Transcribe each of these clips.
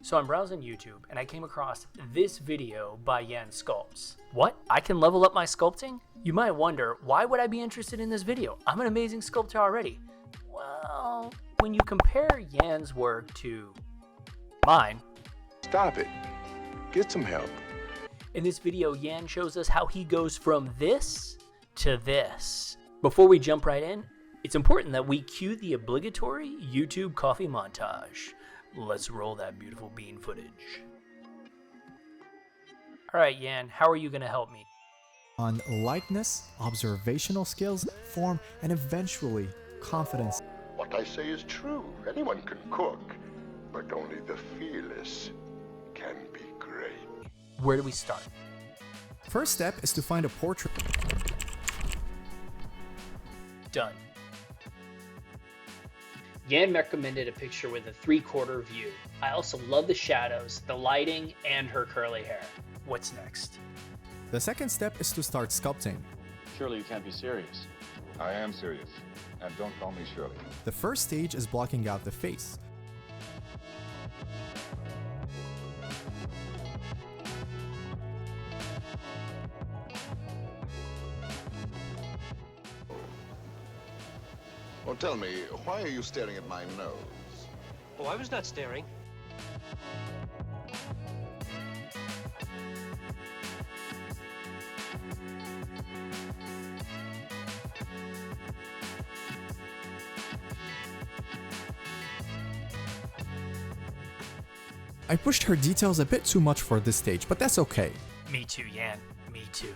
So I'm browsing YouTube and I came across this video by YanSculpts. What? I can level up my sculpting? You might wonder, why would I be interested in this video? I'm an amazing sculptor already. Well, when you compare Yan's work to mine. Stop it. Get some help. In this video, Yan shows us how he goes from this to this. Before we jump right in, it's important that we cue the obligatory YouTube coffee montage. Let's roll that beautiful bean footage. All right, Yan, how are you gonna help me? On likeness, observational skills, form, and eventually confidence. What I say is true. Anyone can cook, but only the fearless can be great. Where do we start? First step is to find a portrait. Done. Yan recommended a picture with a 3/4 view. I also love the shadows, the lighting, and her curly hair. What's next? The second step is to start sculpting. Surely you can't be serious. I am serious, and don't call me Shirley. The first stage is blocking out the face. Well, tell me, why are you staring at my nose? Oh, I was not staring. I pushed her details a bit too much for this stage, but that's okay. Me too, Yan. Me too.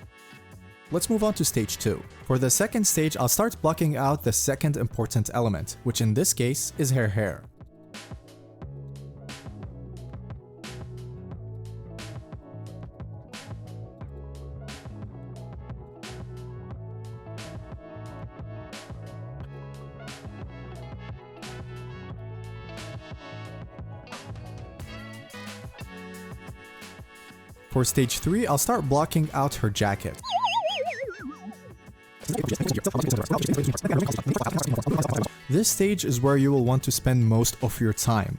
Let's move on to stage 2. For the second stage, I'll start blocking out the second important element, which in this case is her hair. For stage 3, I'll start blocking out her jacket. This stage is where you will want to spend most of your time.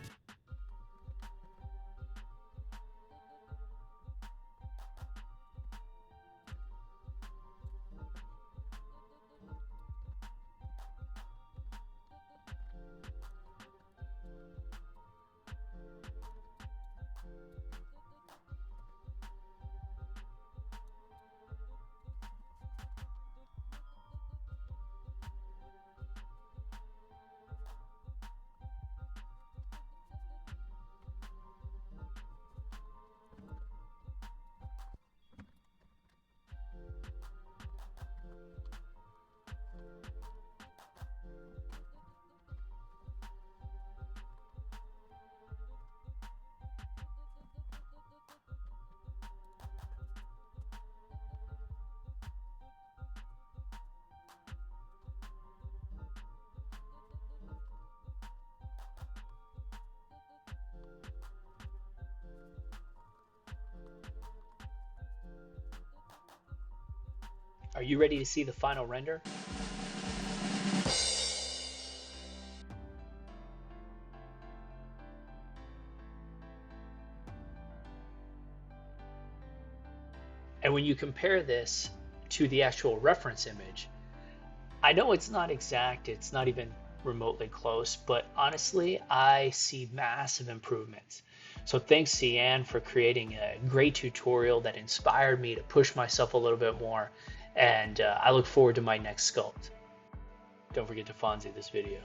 Are you ready to see the final render? And when you compare this to the actual reference image, I know it's not exact, it's not even remotely close, but honestly, I see massive improvements. So thanks to Yan for creating a great tutorial that inspired me to push myself a little bit more, and I look forward to my next sculpt. Don't forget to Fonzie this video.